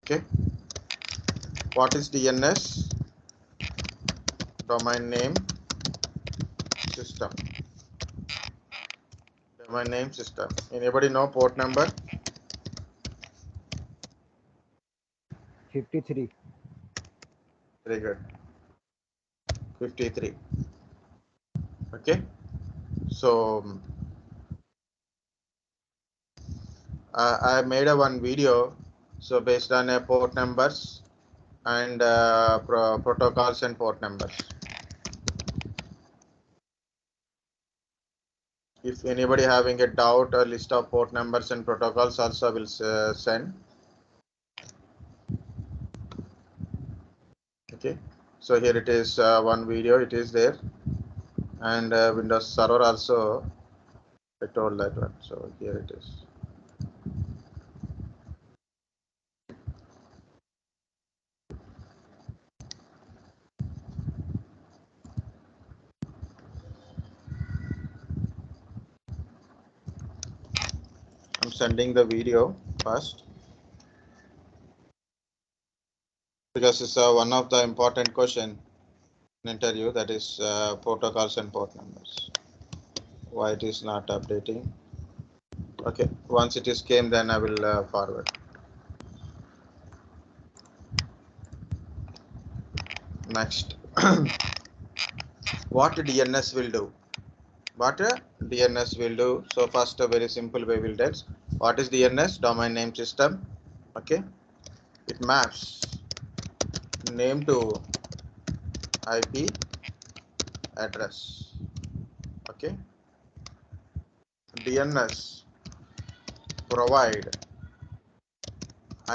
Okay, what is DNS? Domain name system. Domain name system. Anybody know port number? 53. Very good. 53. Okay, so I made one video. So based on port numbers and protocols and port numbers. If anybody having a doubt, a list of port numbers and protocols also will send. Okay, so here it is, one video, it is there, and Windows Server also I told that one. So here it is. I'm sending the video first because it's one of the important question in interview, that is protocols and port numbers. Why it is not updating? Okay, once it is came, then I will forward. Next, what DNS will do? What DNS will do? So first, a very simple way will tell. What is DNS? Domain name system. Okay, it maps name to IP address. Okay, DNS provide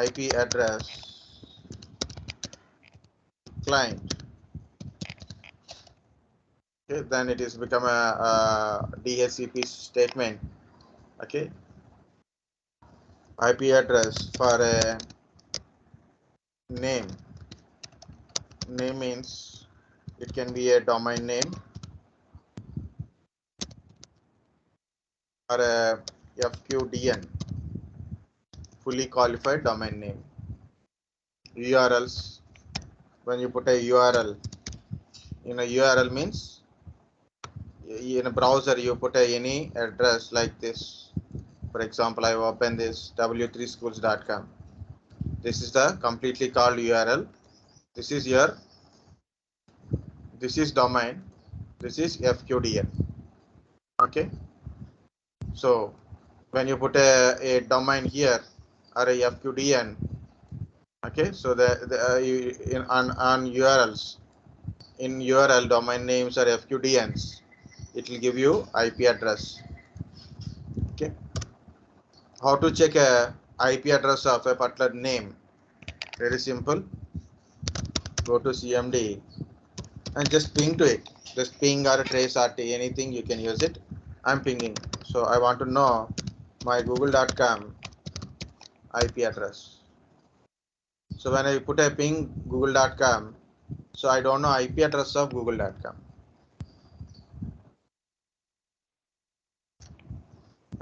IP address client. Okay, then it is become a DHCP statement. Okay, IP address for a name. Name means it can be a domain name or a FQDN, fully qualified domain name. URLs, when you put a URL, in a URL means in a browser you put any address like this. For example, I open this w3schools.com. This is the completely called URL. This is your, this is domain, this is FQDN. Okay, so when you put a domain here or a FQDN, okay, so on URLs, in URL domain names or FQDNs, it will give you IP address. Okay, how to check a IP address of a particular name? Very simple. Go to CMD and just ping to it. Just ping or trace RT, anything you can use it. I'm pinging. So I want to know my google.com IP address. So when I put a ping google.com, so I don't know IP address of google.com.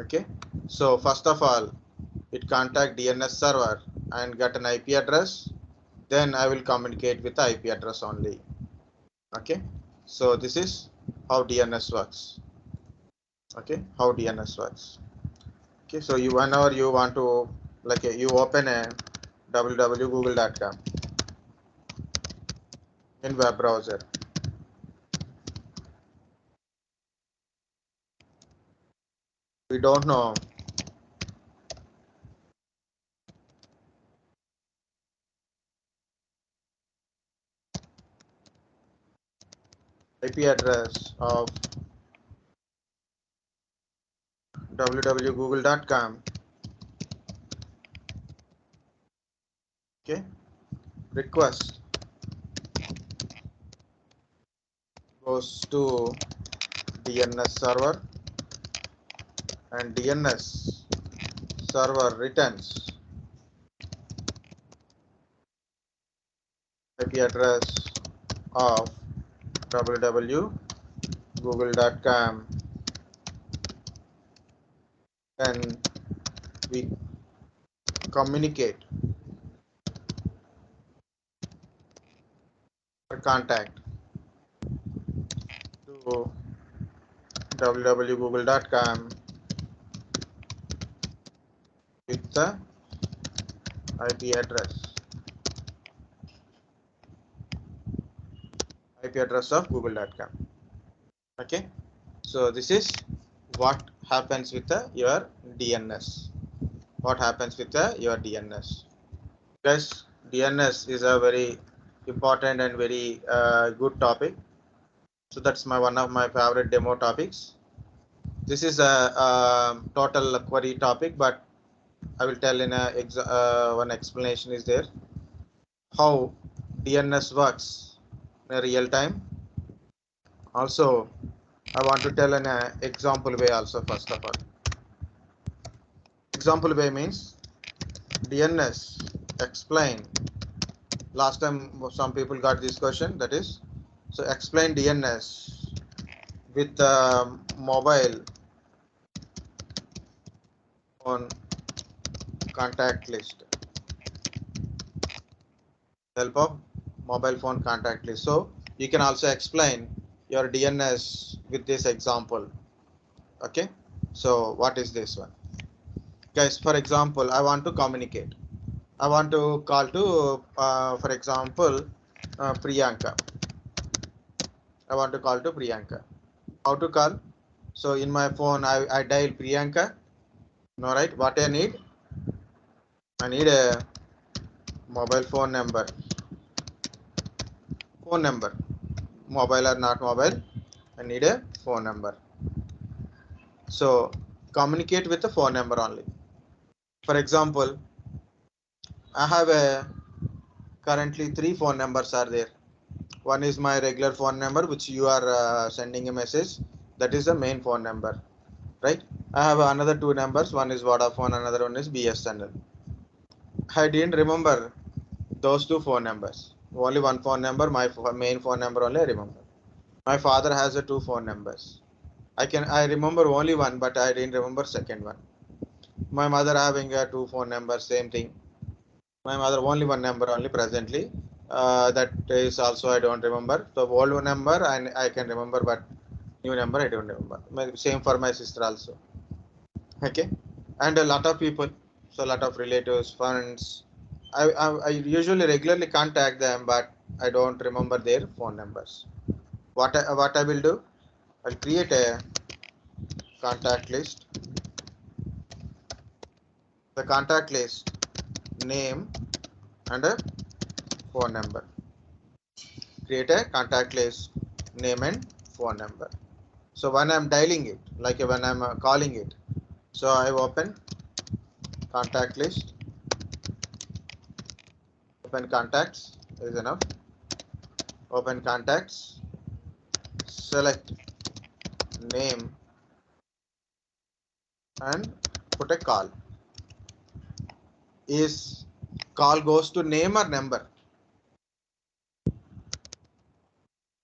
Okay, so first of all, it contact DNS server and get an IP address. Then I will communicate with the IP address only. Okay, so this is how DNS works. Okay, how DNS works. Okay, so you, whenever you want to, like you open a www.google.com in web browser. We don't know IP address of www.google.com. Okay, request goes to DNS server and DNS server returns IP address of www.google.com. Then we communicate contact to www.google.com with the IP address of google.com. Okay, so this is what happens with your DNS. What happens with your DNS? Guys, DNS is a very important and very good topic. So that's one of my favorite demo topics. This is a total query topic, but I will tell in one explanation is there how DNS works in real time. Also, I want to tell an example way also. First of all, example way means DNS explain. Last time some people got this question, that is, so explain DNS with mobile phone contact list. Help of mobile phone contact list. So you can also explain your DNS with this example. Okay, so what is this one? Guys, for example, I want to communicate. I want to call to, for example, Priyanka. I want to call to Priyanka. How to call? So in my phone, I dial Priyanka. No, right? What I need? I need a mobile phone number. Phone number. Mobile or not mobile? I need a phone number. So communicate with the phone number only. For example, I have currently 3 phone numbers are there. One is my regular phone number, which you are sending a message. That is the main phone number, right? I have another 2 numbers. One is Vodafone, another one is BSNL. I didn't remember those 2 phone numbers. Only one phone number, my main phone number only I remember. My father has 2 phone numbers. I remember only one, but I didn't remember second one. My mother having 2 phone numbers, same thing. My mother only one number only presently. That is also I don't remember. So old number and I can remember, but new number I don't remember. Same for my sister also. Okay, and a lot of people, so a lot of relatives, friends. I usually regularly contact them, but I don't remember their phone numbers. What I will do? I'll create a contact list. The contact list name and a phone number. Create a contact list name and phone number. So when I'm dialing it, like when I'm calling it, so I open contact list, open contacts is enough. Open contacts, select name and put a call. Is call goes to name or number?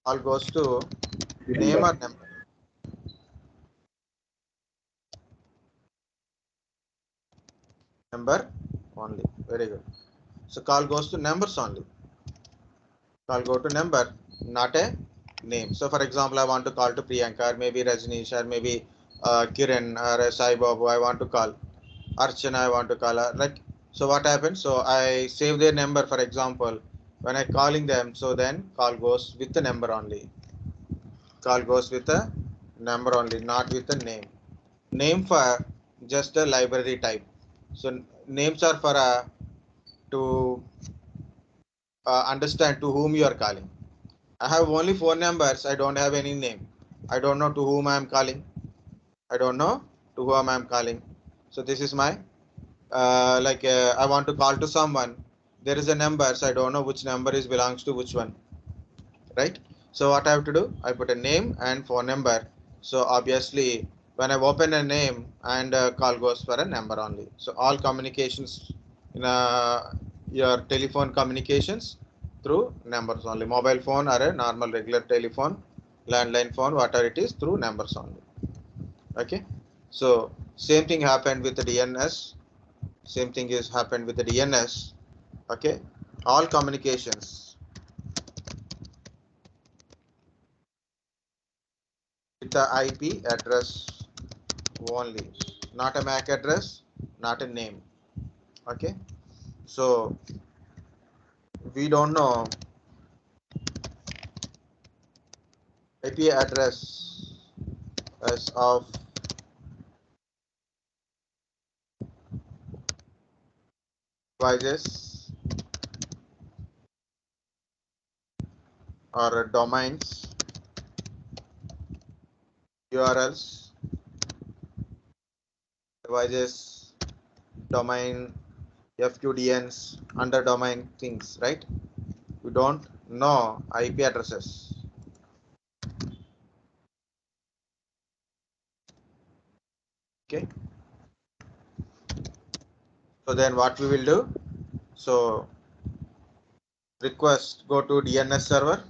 Call goes to name or number? Number only. Very good. So call goes to numbers only. Call go to number, not a name. So for example, I want to call to Priyanka or maybe Rajnish or maybe Kiran or Sai Babu. I want to call Archana. I want to call her. Like, so what happens? So I save their number. For example, when I calling them, so then call goes with the number only. Call goes with a number only, not with the name. Name for just a library type. So names are for to understand to whom you are calling. I have only 4 numbers. I don't have any name. I don't know to whom I am calling. I don't know to whom I am calling. So this is my I want to call to someone. There is a number, so I don't know which number is belongs to which one, right? So what I have to do? I put a name and phone number. So obviously, when I open a name and call goes for a number only. So all communications in your telephone communications through numbers only. Mobile phone or a normal regular telephone, landline phone, whatever it is, through numbers only. Okay. So same thing happened with the DNS. Same thing is happened with the DNS. Okay. All communications with the IP address only, not a MAC address, not a name. Okay, so we don't know IP address as of devices or domains, URLs, devices, domain, fdqns, under domain things, right? We don't know IP addresses. Okay. So then what we will do? So request go to DNS server.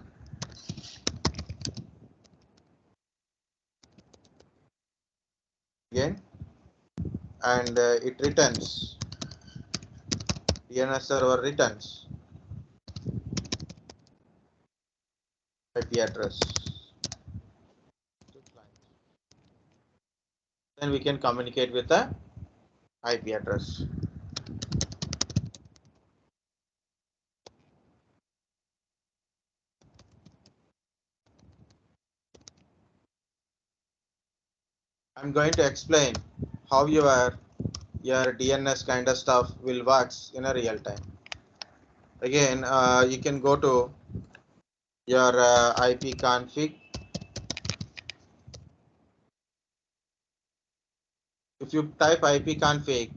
Again, and it returns, DNS server returns IP address. Then we can communicate with the IP address. I'm going to explain how your DNS kind of stuff will works in a real time. Again, you can go to your ipconfig. If you type ipconfig,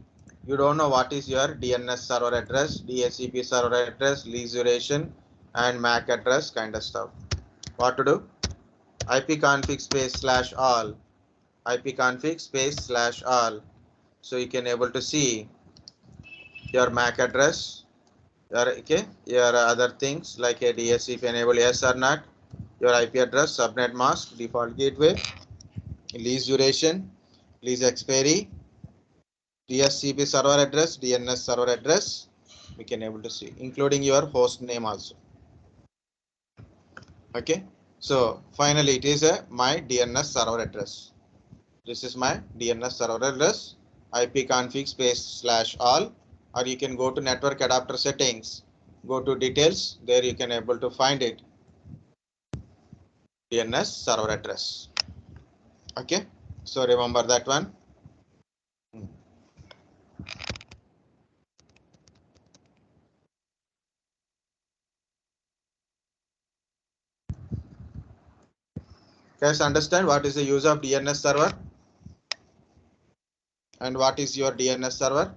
you don't know what is your DNS server address, DHCP server address, lease duration, and MAC address kind of stuff. What to do? ipconfig /all, ipconfig /all. So you can able to see your MAC address, your other things like a DHCP enable yes or not, your IP address, subnet mask, default gateway, lease duration, lease expiry, DHCP server address, DNS server address. We can able to see, including your host name also. Okay. So finally, it is my DNS server address. This is my DNS server address, ipconfig /all, or you can go to network adapter settings, go to details, there you can able to find it, DNS server address. Okay, so remember that one. Guys, understand what is the use of DNS server and what is your DNS server?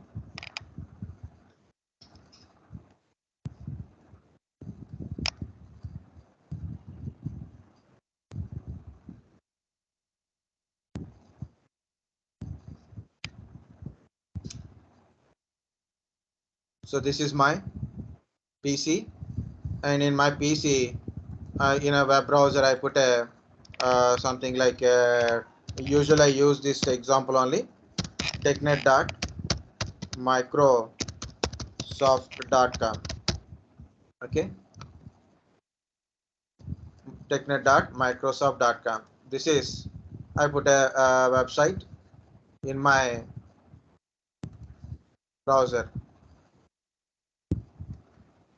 So this is my PC, and in my PC, in a web browser, I put a something like usually I use this example only, technet.microsoft.com. Okay, technet.microsoft.com. This is, I put a website in my browser.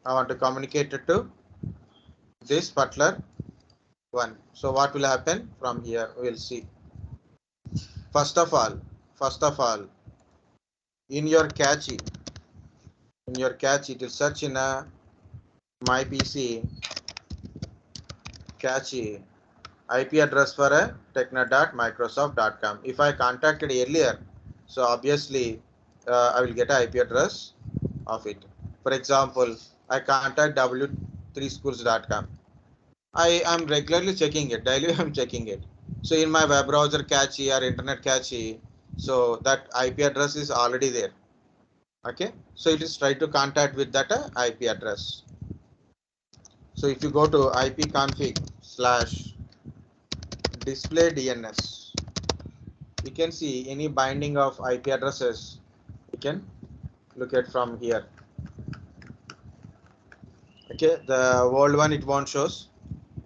I want to communicate it to this particular one. So what will happen from here? We'll see. First of all, in your cache, it will search in a my PC cache IP address for a technet.microsoft.com. If I contacted earlier, so obviously I will get an IP address of it. For example, I contact w3schools.com. I am regularly checking it, daily I'm checking it. So in my web browser cache or internet cache, so that IP address is already there. Okay, so it is try to contact with that IP address. So if you go to ipconfig /displaydns, you can see any binding of IP addresses. You can look at from here. Okay, the old one it won't shows,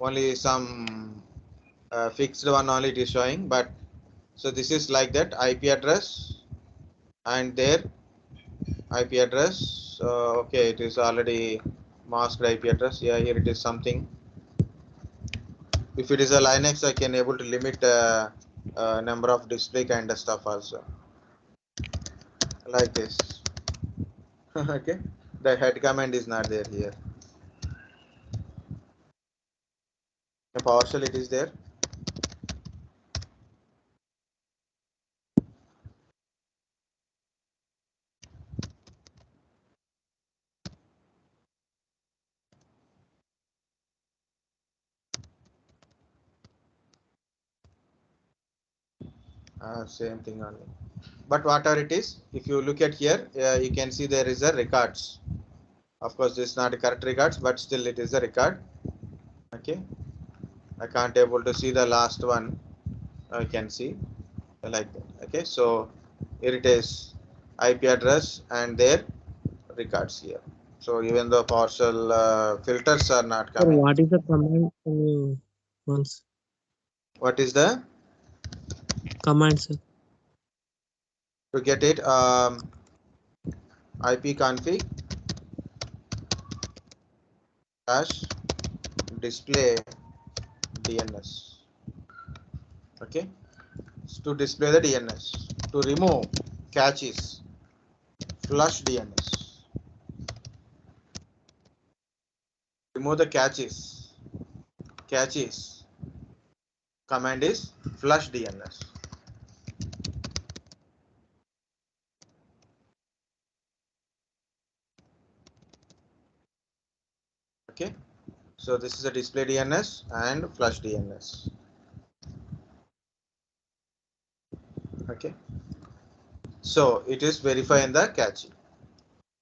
only some fixed one only it is showing, but so this is like that IP address and their IP address. Okay, it is already masked IP address. Yeah, here it is something. If it is a Linux, I can able to limit number of display kind of stuff also, like this. Okay, the head command is not there here. The PowerShell it is there. Same thing only. But whatever it is, if you look at here, you can see there is a records. Of course, this is not a correct records, but still it is a record. Okay, I can't able to see the last one. I can see like that. Okay, so here it is IP address and their records here. So even though partial filters are not Sir, coming. what is the command? Once What is the command, sir. to get it? ipconfig / display DNS. Okay, to display the DNS. To remove caches, flush DNS. Remove the caches. Command is flush DNS. Okay, so this is a display DNS and flush DNS. Okay, so it is verify in the cache.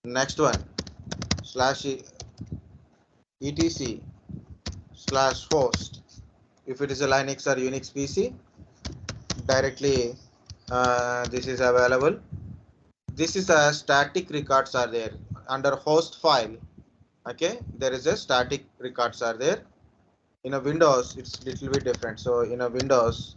Next one /etc/host. If it is a Linux or Unix PC, directly this is available. This is a static records are there under host file. Okay, there is a static records are there. In a Windows, it's little bit different. So in a Windows,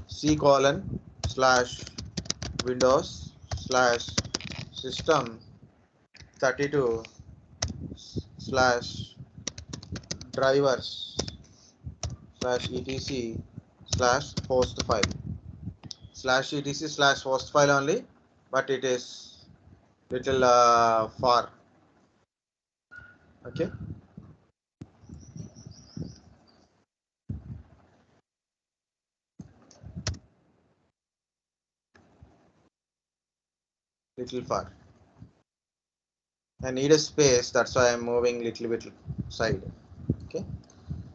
C:/Windows/system32/drivers/etc/host file/etc/host file only, but it is little far. Okay, little far. I need a space, that's why I'm moving little bit side. Okay,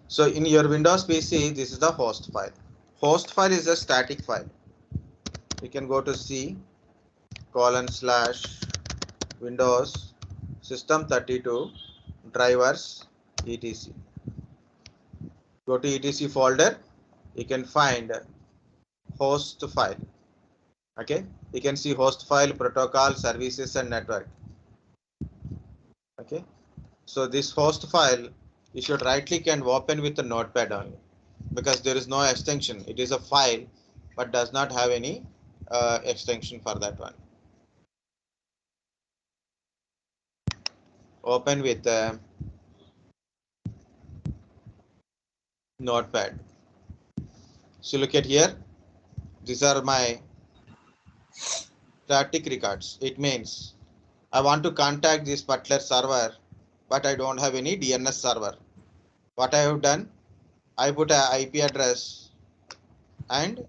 so in your Windows PC, this is the host file. Host file is a static file. You can go to C:/Windows system32 drivers etc. Go to etc folder. You can find host file. Okay, you can see host file, protocol, services, and network. Okay, so this host file you should right click and open with the notepad only, because there is no extension. It is a file but does not have any extension for that one. Open with notepad. So look at here, these are my static records. It means I want to contact this particular server, but I don't have any DNS server. What I have done, I put a IP address and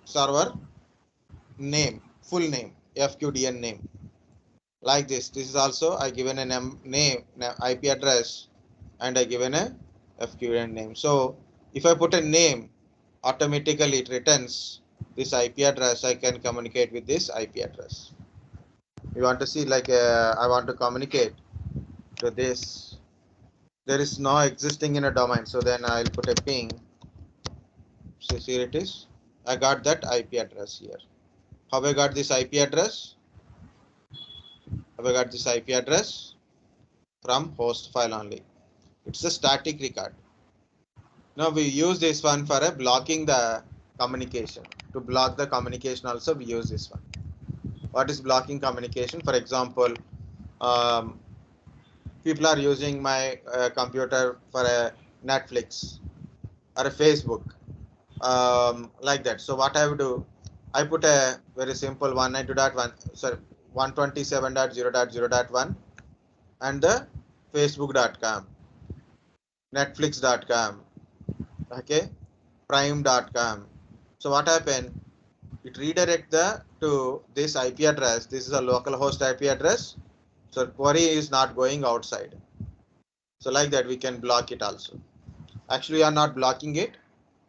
server name, full name, FQDN name, like this. This is also I given a name, IP address, and I given a FQDN name. So if I put a name, automatically it returns this IP address. I can communicate with this IP address. You want to see like I want to communicate to this. There is no existing in a domain, so then I'll put a ping. So here it is. I got that IP address here. How I got this IP address? How I got this IP address? From host file only. It's a static record. Now we use this one for a blocking the communication. To block the communication also we use this one. What is blocking communication? For example, um, people are using my computer for a Netflix or a Facebook, like that. So what I would do, I put a very simple 192.1, sorry, 127.0.0.1 and the facebook.com, netflix.com, okay, prime.com. So what happened? It redirect the to this IP address. This is a local host IP address. So query is not going outside. So like that we can block it also. Actually, you are not blocking it,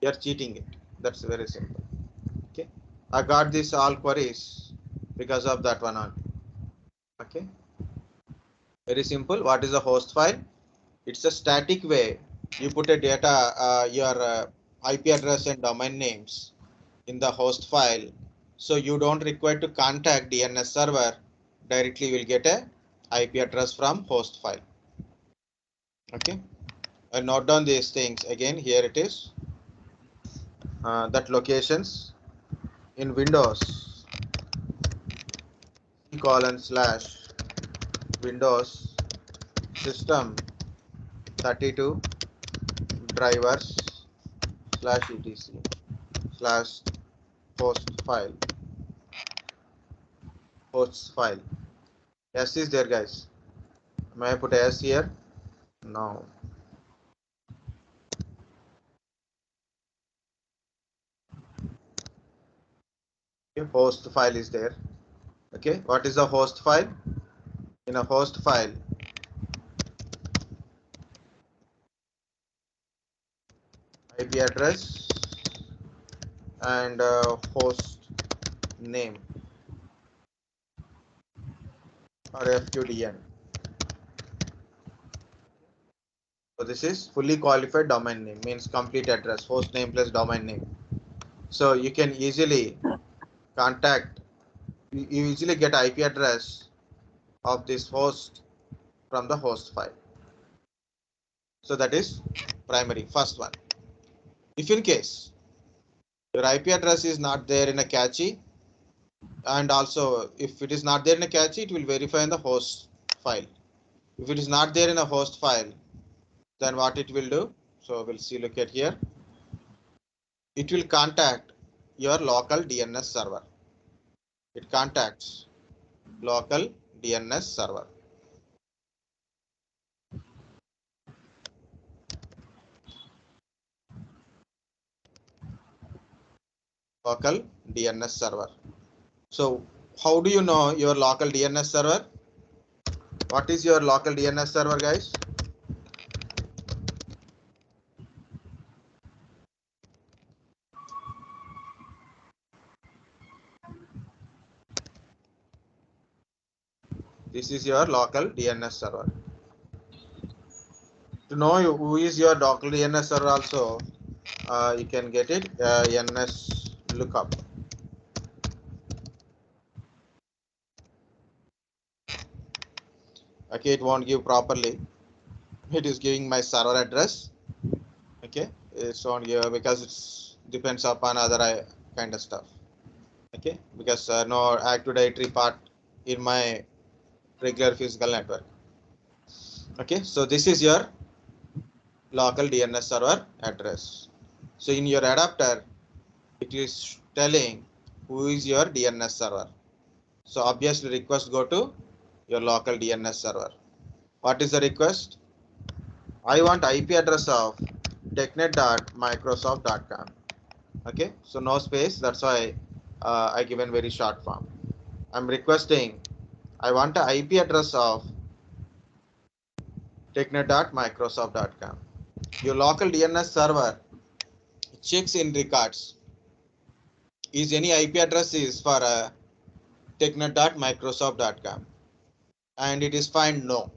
you are cheating it. That's very simple. Okay, I got this all queries because of that one on. Okay, very simple. What is a host file? It's a static way. You put a data, your IP address and domain names in the host file. So you don't require to contact DNS server. Directly will get a IP address from host file. Okay, and note down these things again. Here it is. That locations in Windows C:/Windows System 32 drivers /etc/host file. Hosts file. S is there, guys. May I put S here? No. Okay, host file is there. Okay, what is a host file? In a host file, IP address and host name or fqdn. So this is fully qualified domain name, means complete address, host name plus domain name. So you can easily contact, you easily get IP address of this host from the host file. So that is primary, first one. If in case your IP address is not there in a cache, and also if it is not there in a cache, it will verify in the host file. If it is not there in a host file, then what it will do? So we'll see, look at here. It will contact your local DNS server. It contacts local DNS server. Local DNS server. So how do you know your local DNS server? What is your local DNS server, guys? This is your local DNS server. To know who is your local DNS server also, you can get it NS lookup. Okay, it won't give properly. It is giving my server address. Okay, it's on here because it's depends upon other kind of stuff. Okay, because no active directory part in my regular physical network. Okay, so this is your local DNS server address. So in your adapter, it is telling who is your DNS server. So obviously request go to your local DNS server. What is the request? I want IP address of technet.microsoft.com. Okay, so no space. That's why I given very short form. I'm requesting. I want the IP address of technet.microsoft.com. Your local DNS server checks in records. Is any IP address is for technet.microsoft.com, and it is find no.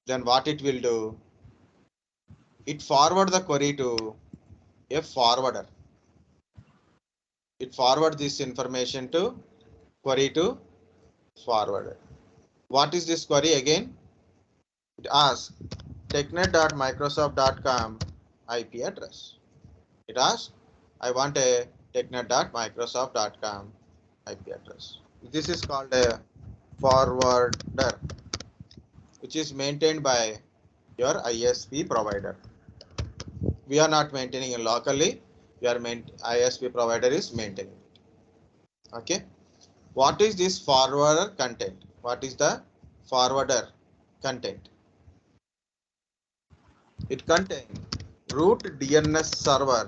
Then what it will do? It forward the query to a forwarder. It forward this information to query to forwarder. What is this query again? It asks technet.microsoft.com IP address. It asks, I want a technet.microsoft.com IP address. This is called a forwarder, which is maintained by your ISP provider. We are not maintaining it locally. ISP provider is maintaining it. Okay. What is this forwarder content? What is the forwarder content? It contains root DNS server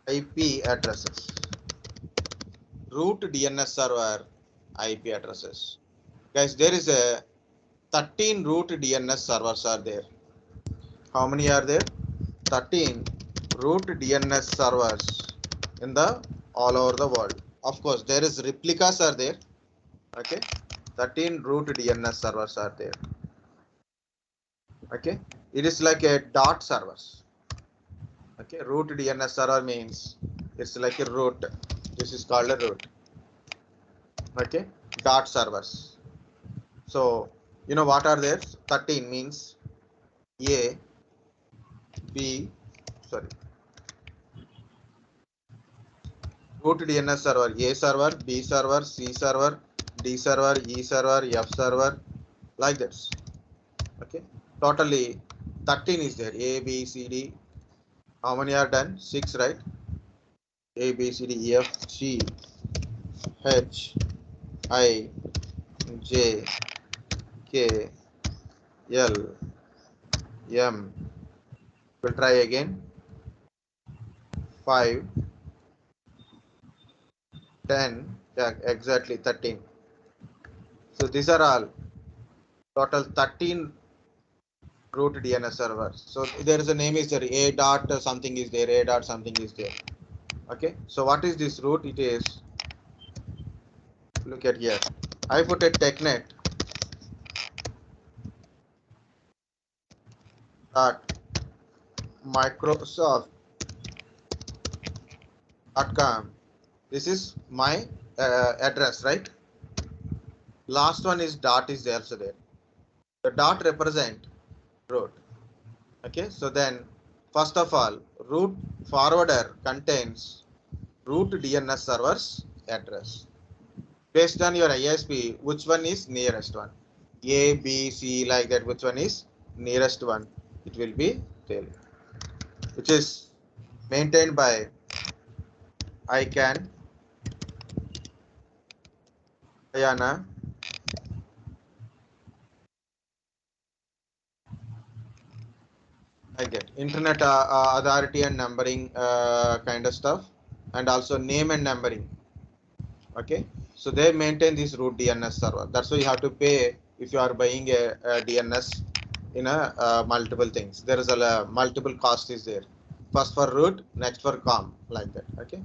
IP addresses. Root DNS server IP addresses. Guys, there is a 13 root DNS servers are there. How many are there? 13 root DNS servers in the all over the world. Of course, there is replicas are there. Okay, 13 root DNS servers are there. Okay, it is like a dot servers. Okay, root DNS server means it's like a root. This is called a root. Okay, dot servers. So you know what are there? 13 means A, B, sorry. Root DNS server, A server, B server, C server, D server, E server, F server, like this. Okay, totally 13 is there. A, B, C, D. How many are done? 6, right? A, B, C, D, E, F, G, H, I, J, K, L, M. We'll try again. 5, 10, yeah, exactly 13. So these are all total 13 root DNS servers. So there is a name is there, A dot something is there, A dot something is there. Okay, so what is this root? It is, look at here. I put a technet dot microsoft.com. This is my address, right? Last one is dot is also there. The dot represent root. Okay, so then first of all, root forwarder contains root DNS server's address. Based on your ISP, which one is nearest one? A, B, C, like that, which one is nearest one? It will be there, which is maintained by ICANN, IANA, like that, Internet Authority and numbering kind of stuff, and also name and numbering. Okay, so they maintain this root DNS server. That's why you have to pay if you are buying a DNS in a multiple things. There is a multiple cost is there. First for root, next for com, like that. Okay.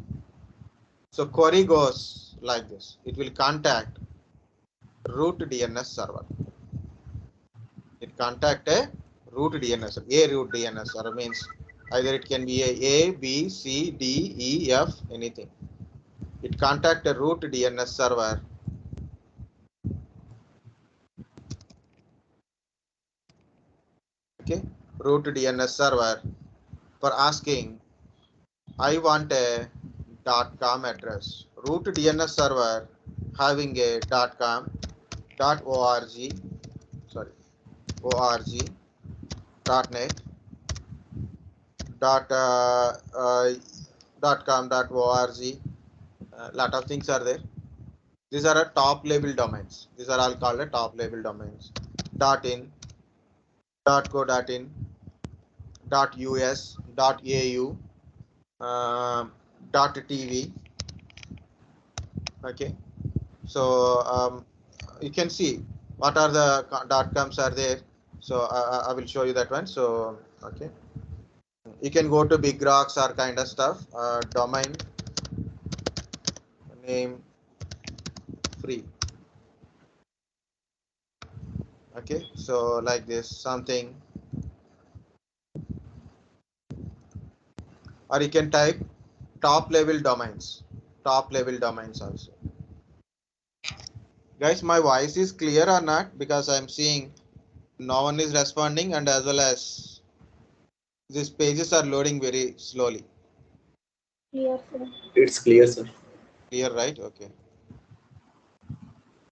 So query goes like this. It will contact root DNS server. It contact a root DNS, a root DNS server means either it can be a B, C, D, E, F, anything. It contact a root DNS server. Okay, root DNS server for asking, I want a .com address. Root DNS server having a .com, .org, sorry, .org, .net, .com, .org. Lot of things are there. These are a top level domains. These are all called a top level domains. .in, .co.in, .us, .au, .tv. Okay, so you can see what are the .coms are there. So I will show you that one. So okay, you can go to big rocks or kind of stuff. Domain name free. Okay, so like this something, or you can type top level domains also. Guys, my voice is clear or not? Because I'm seeing no one is responding, and as well as these pages are loading very slowly. Clear, sir. It's clear, sir. Clear, right? Okay.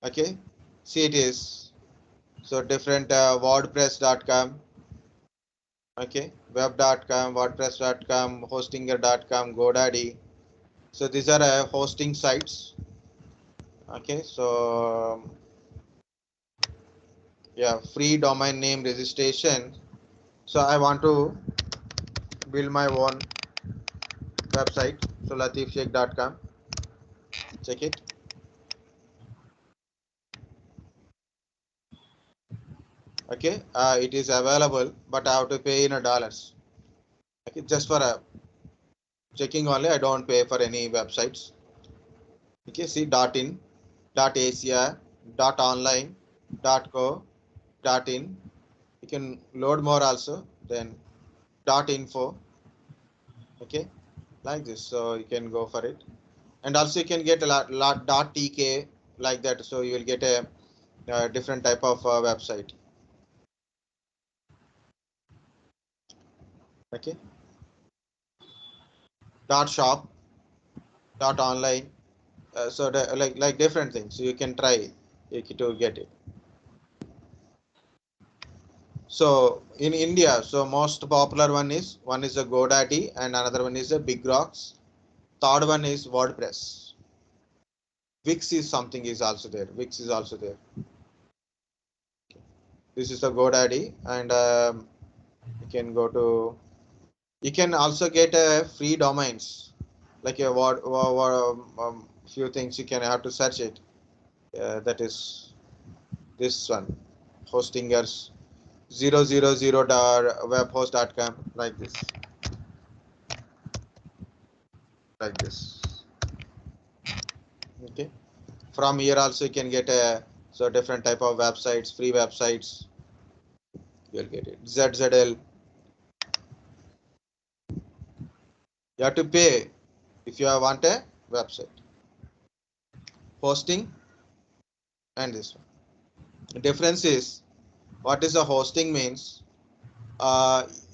Okay. See, it is. So different WordPress.com. Okay. Web.com, WordPress.com, Hostinger.com, GoDaddy. So these are hosting sites. Okay. So yeah, free domain name registration. So I want to build my own website. So latifshaik.com. Check it. Okay, it is available, but I have to pay in dollars. Okay, just for checking only. I don't pay for any websites. Okay, see .in, .asia, .online, .co, .in. You can load more also. Then .info. Okay, like this. So you can go for it, and also you can get a lot .tk like that. So you will get a different type of website. Okay, .shop, .online. So like different things. So you can try to get it. So in India, so most popular one is a GoDaddy and another one is a Big Rocks. Third one is WordPress. Wix is something is also there. Wix is also there. This is the GoDaddy, and you can go to. You can also get a free domains, like a few things you can have to search it. That is this one, Hostingers 000.webhost.com, like this. Okay, from here also you can get a different type of websites, free websites. You'll get it. ZZL, you have to pay if you want a website. Hosting and this one. The difference is, what is a hosting means,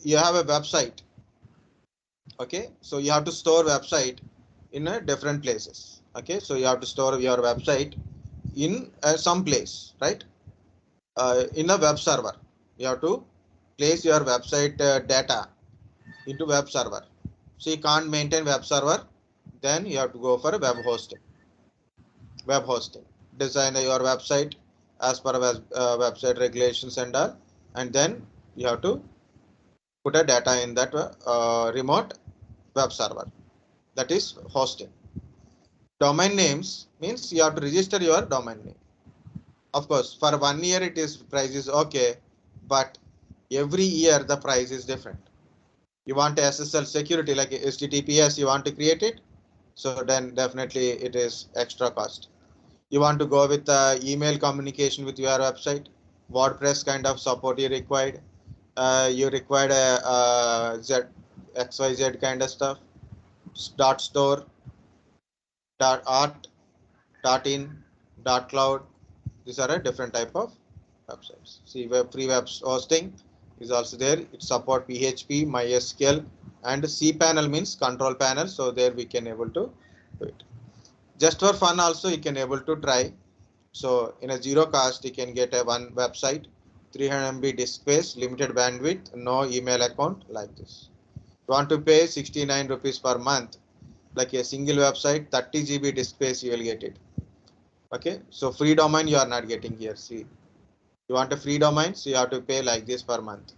you have a website. Okay, so you have to store website in different places. Okay, so you have to store your website in some place, right? In a web server, you have to place your website data into web server. So you can't maintain web server, then you have to go for a web hosting. Design your website as per website regulations and all, and then you have to put a data in that remote web server. That is hosting. Domain names means you have to register your domain name. Of course, for 1 year it is price is okay, but every year the price is different. You want SSL security like HTTPS, you want to create it, so then definitely it is extra cost. You want to go with email communication with your website, WordPress kind of support you required. You required a XYZ kind of stuff. .store, .art, .in, .cloud. These are a different type of websites. See, free web hosting is also there. It support PHP, MySQL, and cPanel means control panel. So there we can able to do it. Just for fun also you can able to try. So in a zero cost you can get a one website, 300 MB disk space, limited bandwidth, no email account, like this. You want to pay 69 rupees per month, like a single website, 30 GB disk space you will get it. Okay, so free domain you are not getting here. See, you want a free domain, so you have to pay like this per month.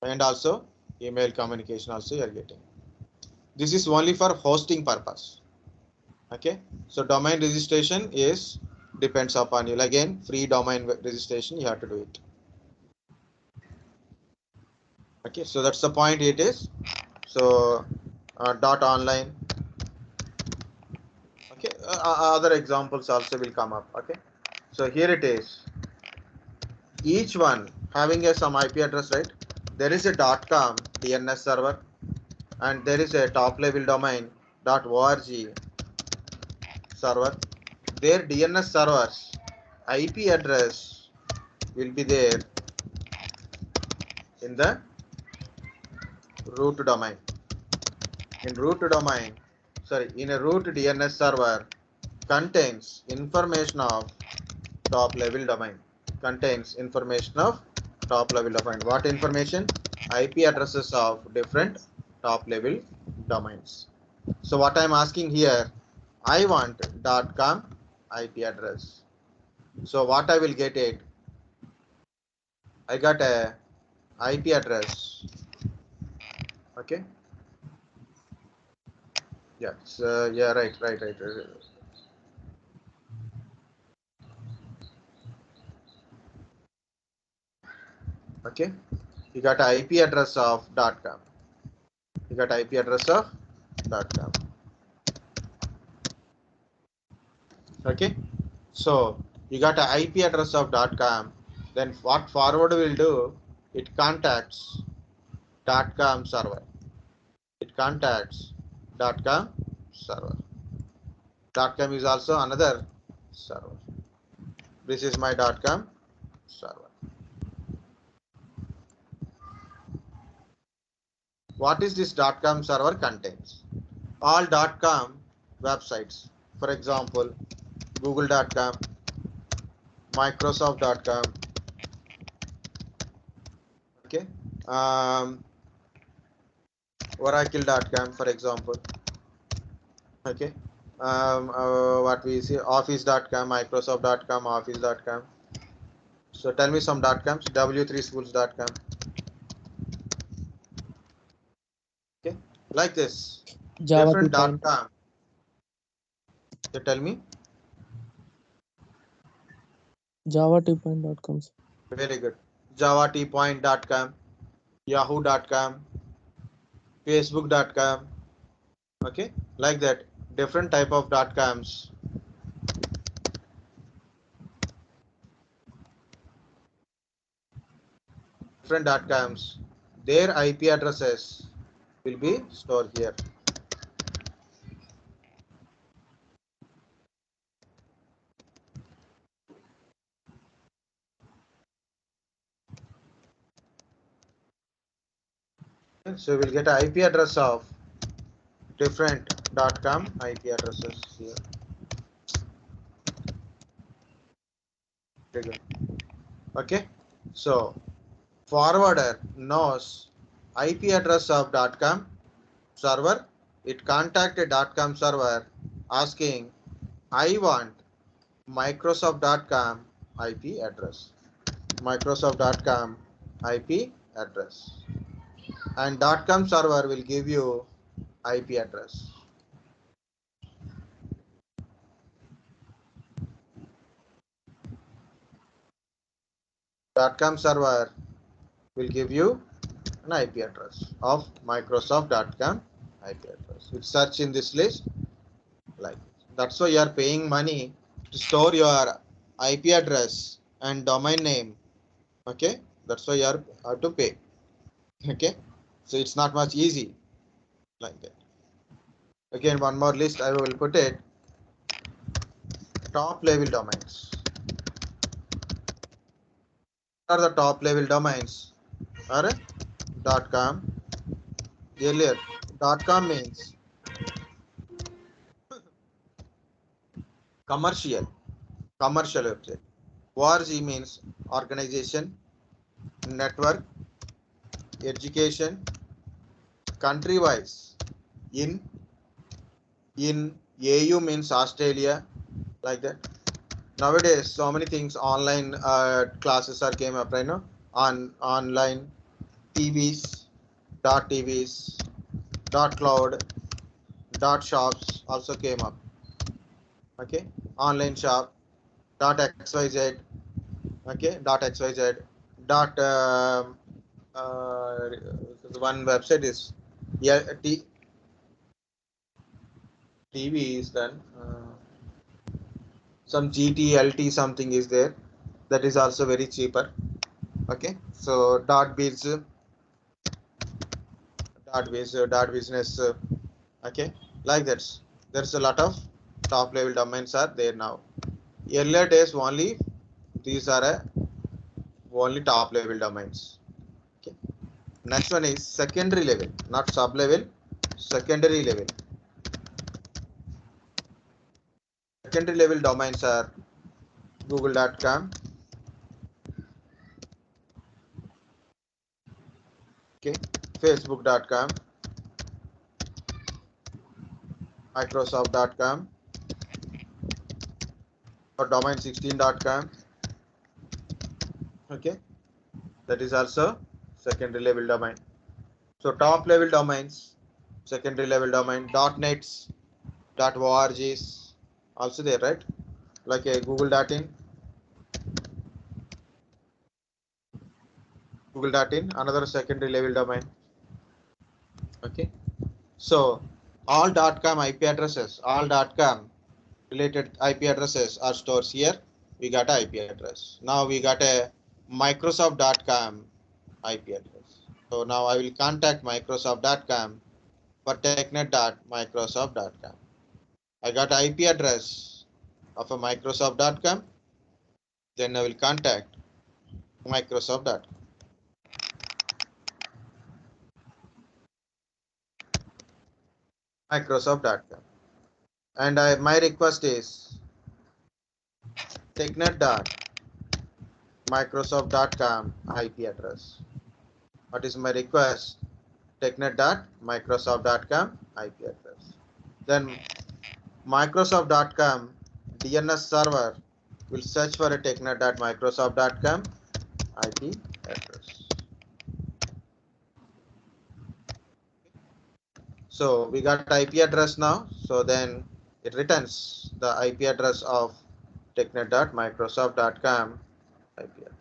And also email communication also you are getting. This is only for hosting purpose. Okay, so domain registration is depends upon you. Again, free domain registration you have to do it. Okay, so that's the point it is. So .online. Okay, other examples also will come up. Okay, so here it is. Each one having some IP address, right? There is a .com DNS server, and there is a top level domain .org server. Their DNS servers IP address will be there in the root domain. In root domain, sorry, in a root DNS server contains information of top level domain. Contains information of top level domain. What information? IP addresses of different top level domains. So what I'm asking here, I want .com IP address. So what I will get it? I got a IP address. Okay. Yeah. So yeah, right. Okay. You got an IP address of .com. You got IP address of .com. Okay. So you got an IP address of .com. Then what forward will do? It contacts .com server. It contacts .com server. .com is also another server. This is my .com server. What is this .com server contains? All .com websites. For example, google.com, microsoft.com, okay, oracle.com, for example, okay, what we see, office.com, microsoft.com, office.com. So tell me some .coms. w3schools.com, okay, like this, Java different 2 point. .com. So tell me. Java 2.com. Very good. Java tpoint.com, yahoo.com, facebook.com, okay, like that, different type of .coms. Different .coms, their IP addresses will be stored here. So we'll get an IP address of different .com IP addresses here. Okay, so forwarder knows IP address of .com server. It contacted .com server asking, I want Microsoft.com IP address. Microsoft.com IP address. And .com server will give you IP address. .com server will give you an IP address of Microsoft.com IP address. You search in this list like this. That's why you are paying money to store your IP address and domain name. Okay, that's why you have to pay. Okay, so it's not much easy like that. Again, one more list I will put it. Top level domains. What are the top level domains? Are .com. Earlier, .com means commercial website. ORG means organization, network, education, country wise. In AU means Australia, like that. Nowadays, so many things online classes are came up, right now. On online TVs, .tvs, .cloud, .shops also came up. Okay, online shop, .xyz, okay, .xyz, one website is, yeah, TV is done. Some GTLT something is there, that is also very cheaper. Okay, so .biz, .business, okay, like that. There's a lot of top level domains are there now. Earlier days only these are only top level domains. Okay, Next one is secondary level, not sub level, secondary level. Secondary level domains are google.com, okay, facebook.com, microsoft.com, or domain16.com. Okay, that is also secondary level domain. So top level domains, secondary level domain, .nets, .orgs also there, right? Like a google.in, google.in, another secondary level domain. Okay, so all .com IP addresses, all .com related IP addresses are stored here. We got a IP address. Now we got a Microsoft.com IP address. So now I will contact Microsoft.com for technet.microsoft.com. I got IP address of a Microsoft.com. Then I will contact Microsoft.com. Microsoft.com. And my request is technet.microsoft.com IP address. What is my request? technet.microsoft.com IP address. Then Microsoft.com DNS server will search for a technet.microsoft.com IP address. So we got IP address now. So then it returns the IP address of technet.microsoft.com IP address.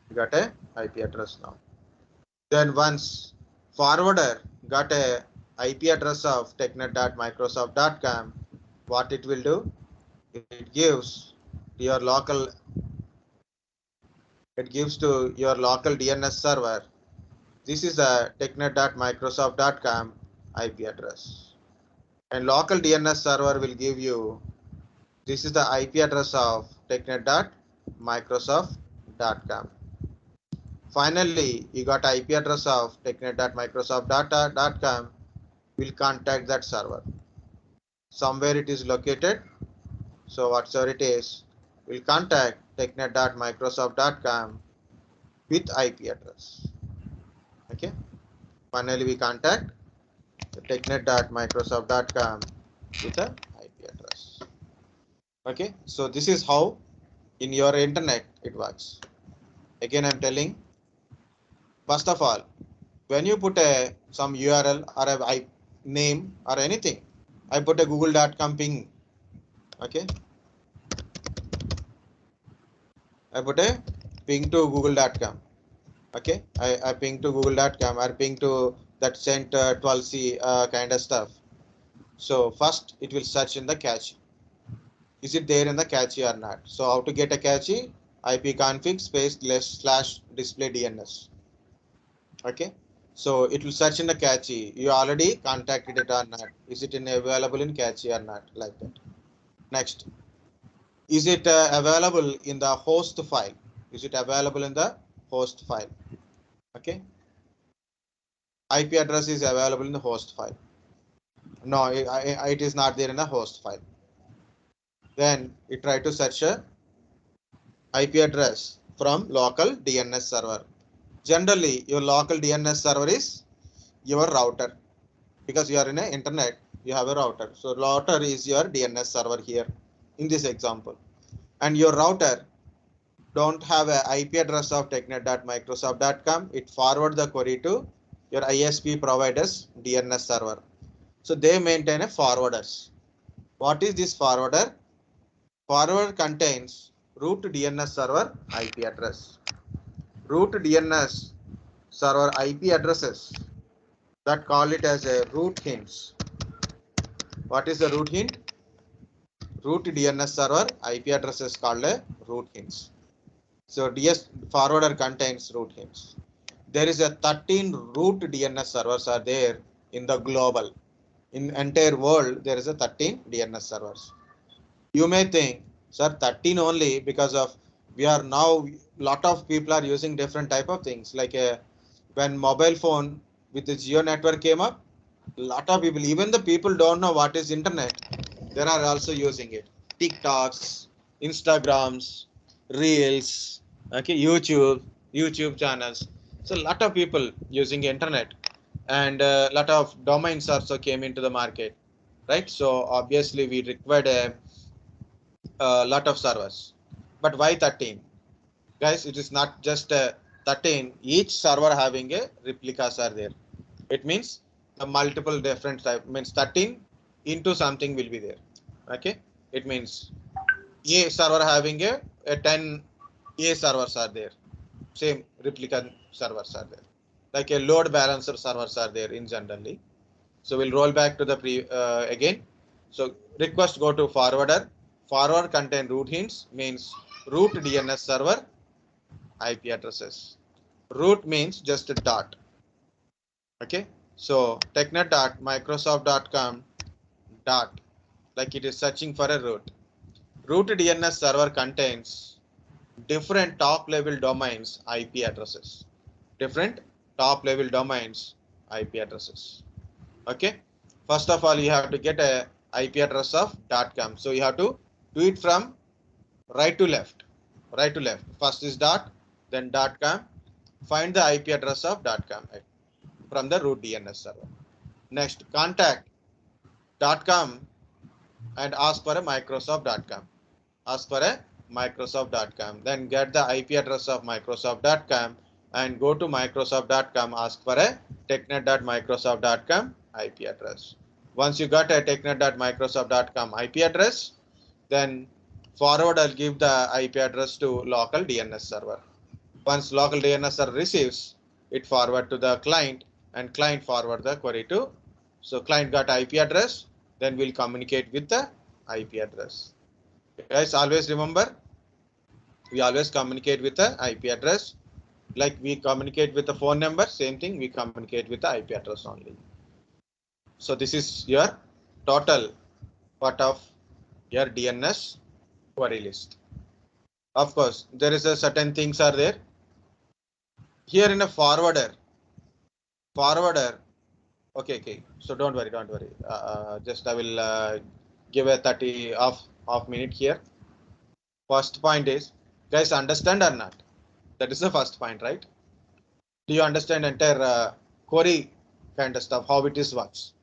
We got a IP address now. Then once forwarder got a IP address of technet.microsoft.com, what it will do? It gives your local to your local DNS server. This is the technet.microsoft.com IP address. And local DNS server will give you, this is the IP address of technet.microsoft.com. Finally, you got IP address of technet.microsoft.com. Will contact that server. Somewhere it is located. So whatsoever it is, will contact technet.microsoft.com with IP address. Okay. Finally, we contact technet.microsoft.com with a IP address. Okay. So this is how in your internet it works. Again, I'm telling. First of all, when you put some URL or a name or anything, I put a google.com ping. Okay. I put a ping to google.com. Okay. I ping to google.com or ping to that sent 12c kind of stuff. So first it will search in the cache. Is it there in the cache or not? So how to get a cache? ipconfig space / display DNS. Okay. So it will search in the cache. You already contacted it or not? Is it available in cache or not? Like that. Next, is it available in the host file? Is it available in the host file? Okay. IP address is available in the host file. No, it is not there in the host file. Then you try to search a IP address from local DNS server. Generally, your local DNS server is your router, because you are in a internet, you have a router. So router is your DNS server here in this example. And your router don't have a IP address of technet.microsoft.com. It forward the query to your ISP provider's DNS server. So they maintain a forwarders. What is this forwarder? Forwarder contains root DNS server IP address. Root DNS server IP addresses that call it as a root hints. What is the root hint? Root DNS server IP address is called a root hints. So DS forwarder contains root hints. There is a 13 root DNS servers are there in the global. In entire world, there is a 13 DNS servers. You may think, sir, 13 only, because of We are now, lot of people are using different type of things, like when mobile phone with the Geo network came up, lot of people, even the people don't know what is internet, they are also using it. TikToks, Instagrams, Reels, okay, YouTube channels. So a lot of people using internet, and a lot of domains also came into the market, right? So obviously we required a lot of servers. But why 13? Guys, it is not just 13. Each server having a replicas are there. It means the multiple different type, means 13 into something will be there. Okay, it means A server having a 10 A servers are there. Same replica servers are there. Like a load balancer servers are there in generally. So we'll roll back to the again. So request go to forwarder. Forward contain root hints, means root DNS server IP addresses. Root means just a dot. Okay. So technet.microsoft.com dot, like it is searching for a root. Root DNS server contains different top level domains IP addresses. Different top level domains IP addresses. Okay. First of all, you have to get a IP address of .com. So you have to do it from right to left. Right to left. First is dot, then .com. Find the IP address of .com from the root DNS server. Next, contact .com and ask for a Microsoft.com. Ask for a Microsoft.com. Then get the IP address of Microsoft.com and go to Microsoft.com. Ask for a technet.microsoft.com IP address. Once you got a technet.microsoft.com IP address, then forward will give the IP address to local DNS server. Once local DNS server receives, it forward to the client, and client forward the query to. So client got IP address, then we'll communicate with the IP address. Guys, always remember, we always communicate with the IP address. Like we communicate with the phone number, same thing, we communicate with the IP address only. So this is your total part of your DNS query list. Of course, there is a certain things are there. Here in a forwarder, okay. So don't worry. Just I will give a 30 off minute here. First point is, guys, understand or not? That is the first point, right? Do you understand entire query kind of stuff, how it is works?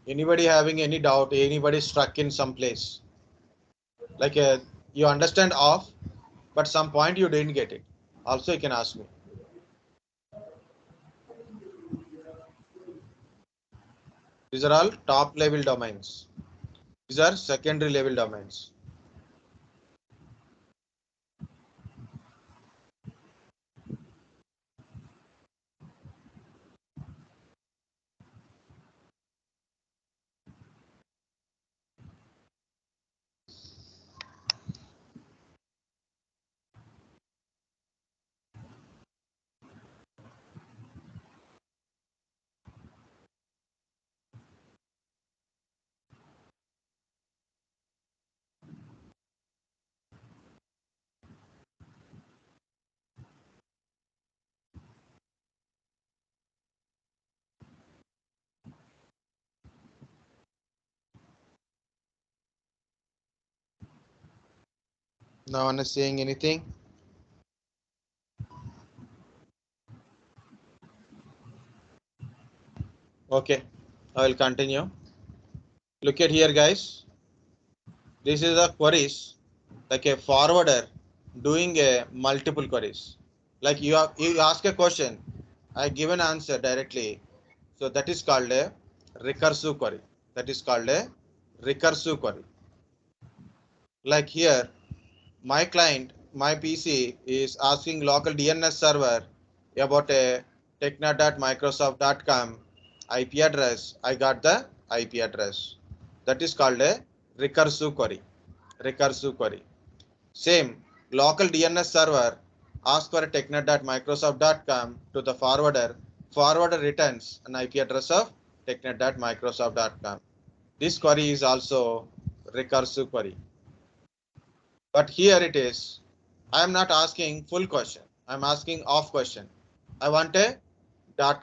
Anybody having any doubt? Anybody stuck in some place? Like you understand off, but some point you didn't get it. Also, you can ask me. These are all top level domains. These are secondary level domains. No one is saying anything. Okay, I will continue. Look at here, guys. This is the queries, like a forwarder doing a multiple queries. Like you ask a question, I give an answer directly. So that is called a recursive query. That is called a recursive query. Like here, my client, my PC is asking local DNS server about a technet.microsoft.com IP address. I got the IP address. That is called a recursive query. recursive query. Same, local DNS server asks for a technet.microsoft.com to the forwarder. Forwarder returns an IP address of technet.microsoft.com. This query is also recursive query. But here it is, I am not asking full question. I am asking off question. I want a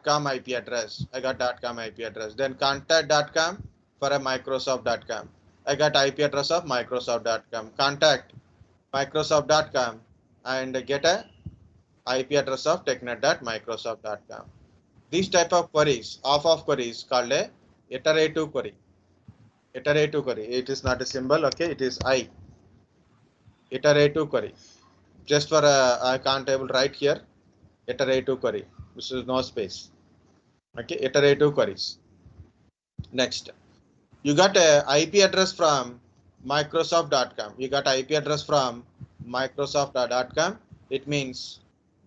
.com IP address. I got .com IP address. Then contact.com for a Microsoft.com. I got IP address of Microsoft.com. Contact Microsoft.com and get a IP address of technet.microsoft.com. These type of queries, off queries called a iterative query. Iterative query. It is not a symbol. Okay, it is I. Iterative query. Just for I can't able to write here. Iterative query. This is no space. Okay, iterative queries. Next, you got a IP address from Microsoft.com. You got IP address from Microsoft.com. It means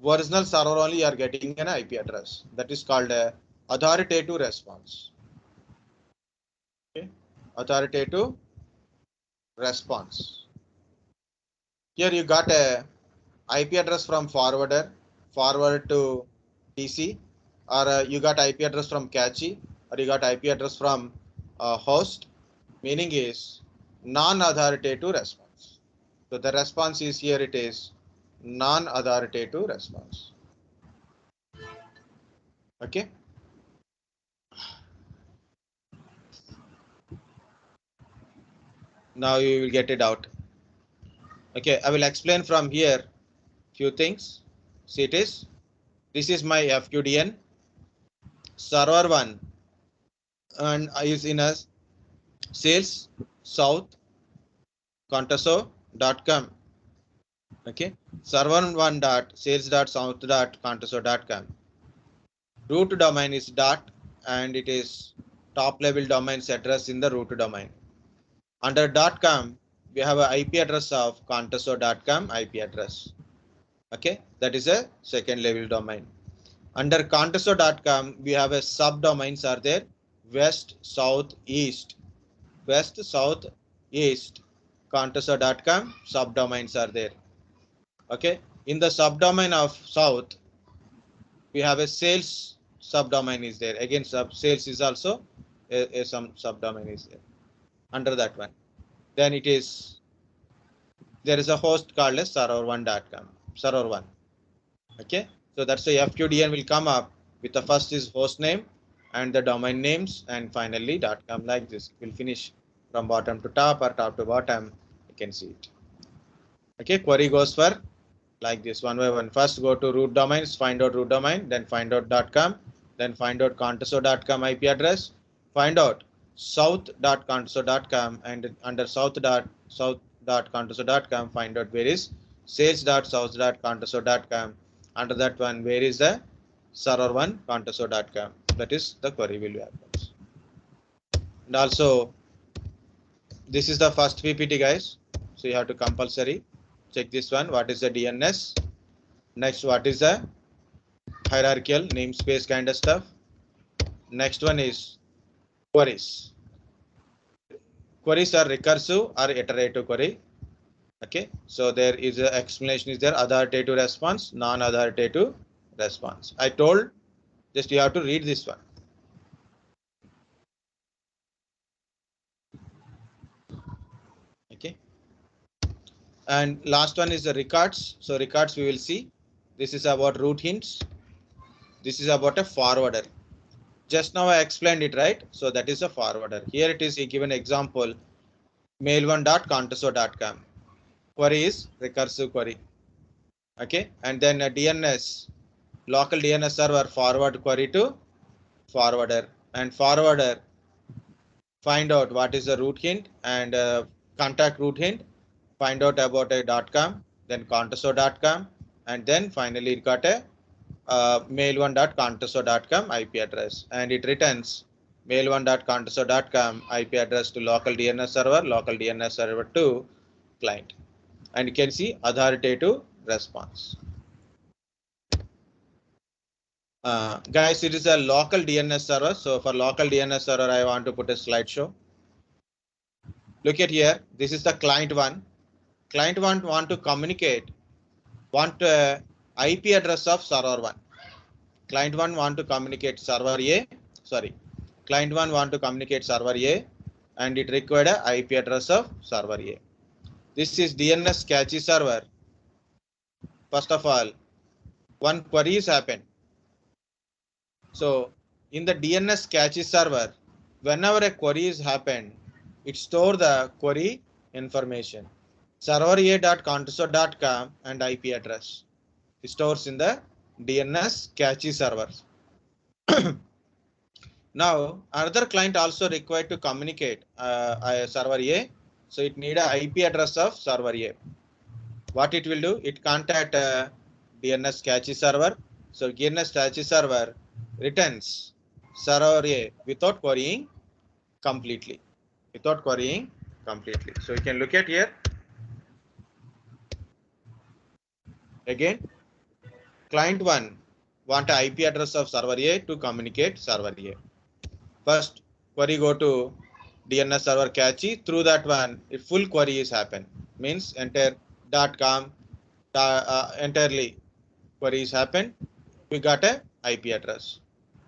original server only you are getting an IP address. That is called a authoritative response. Okay, authoritative response. Here you got a IP address from forwarder, forward to DC, or you got IP address from cache, or you got IP address from host. Meaning is non-authoritative response. So the response is here, it is non-authoritative response. Okay. Now you will get it out. Okay, I will explain from here few things. See, it is, this is my FQDN server 1 and is in a sales south contaso.com. Okay, server 1 dot sales dot south dot contaso.com. Root domain is dot and it is top level domains address in the root domain. Under .com, we have an IP address of contaso.com IP address. Okay, that is a second level domain. Under contaso.com, we have a subdomains are there: west, south, east. West, south, east. Contaso.com subdomains are there. Okay, in the subdomain of south, we have a sales subdomain is there. Again, sales is also some subdomain is there. Under that one, then it is, there is a host called as server1.com, server 1. Okay, so that's the FQDN will come up with the first is host name and the domain names, and finally .com, like this. It will finish from bottom to top or top to bottom. You can see it. Okay, query goes for like this, one by one. First go to root domains, find out root domain, then find out .com, then find out contaso.com IP address, find out south.contaso.com, and under south.contaso.com find out where is sales.south.contaso.com. Under that one, where is the server 1 contaso.com. That is the query will happen. And also, this is the first PPT, guys. So you have to compulsory check this one. What is the DNS? Next, what is the hierarchical namespace kind of stuff? Next one is queries. Queries are recursive or iterative query. Okay, so there is an explanation is there: authoritative response, non-authoritative response. I told just you have to read this one. Okay, and last one is the records. So records we will see. This is about root hints. This is about a forwarder. Just now I explained it, right? So that is a forwarder. Here it is a given example: mail1.contaso.com. Query is recursive query. Okay, and then a DNS, local DNS server forward query to forwarder, and forwarder find out what is the root hint and contact root hint, find out about a .com, then contaso.com, and then finally it got a mail1.contaso.com IP address, and it returns mail1.contaso.com IP address to local DNS server to client. And you can see authoritative response. Guys, it is a local DNS server. So for local DNS server, I want to put a slideshow. look at here. This is the client one. Client one want to communicate, want IP address of server one. Client one want to communicate server A. Sorry, client one want to communicate server A, and it required a IP address of server A. This is DNS cache server. First of all, one query is happened. So in the DNS cache server, whenever a query is happened, it store the query information. Server a.console.com and IP address. It stores in the DNS cache server. Now another client also required to communicate server A. So it need a IP address of server A. What it will do? It contact DNS cache server. So DNS cache server returns server A without querying completely. Without querying completely. So you can look at here. Again, client one want a IP address of server A to communicate server A. First query go to DNS server cache. Through that one, if full query is happen, means enter .com entirely queries happen. We got a IP address.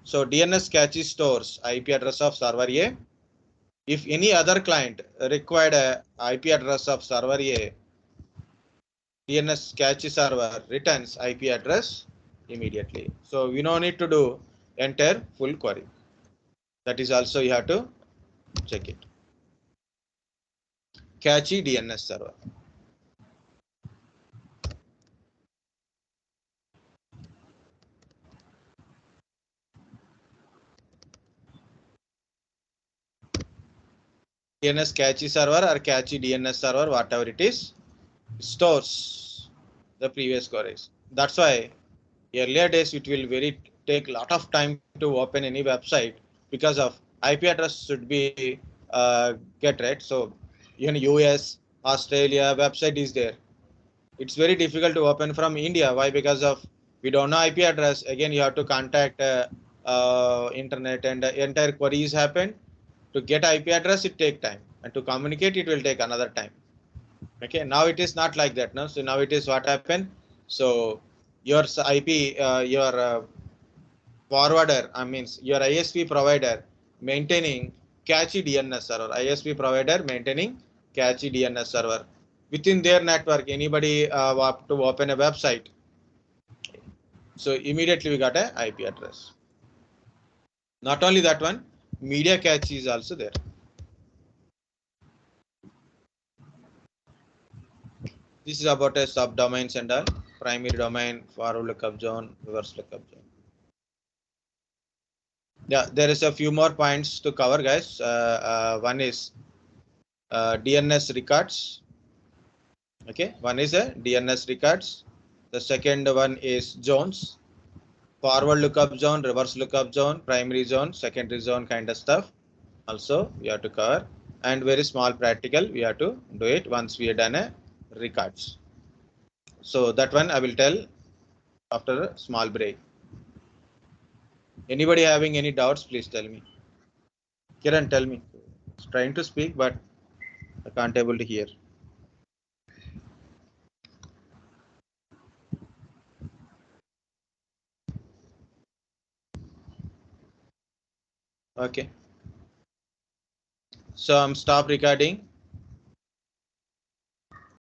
So DNS cache stores IP address of server A. If any other client required a IP address of server A, DNS cache server returns IP address immediately. So we no need to do enter full query. That is also you have to check it. Cache DNS server. DNS cache server or cache DNS server, whatever it is, stores the previous queries. That's why earlier days it will take a lot of time to open any website because of IP address should be get right. So in US, Australia, website is there. It's very difficult to open from India. Why? Because of we don't know IP address. Again, you have to contact internet and entire queries happen. To get IP address, it take time, and to communicate, it will take another time. Okay, now it is not like that. No, so now it is what happened. So your IP, your forwarder, I means your ISP provider maintaining cache DNS server. ISP provider maintaining cache DNS server within their network. Anybody to open a website, so immediately we got a IP address. Not only that one, media cache is also there. This is about a subdomains and all. Primary domain, forward lookup zone, reverse lookup zone. Yeah, there is a few more points to cover, guys. One is DNS records. Okay, one is a DNS records. The second one is zones. Forward lookup zone, reverse lookup zone, primary zone, secondary zone kind of stuff. Also, we have to cover. And very small practical, we have to do it once we are done a records. So that one I will tell after a small break. Anybody having any doubts, please tell me. Kiran, tell me. Trying to speak, but I can't able to hear. Okay. So I'm stop recording.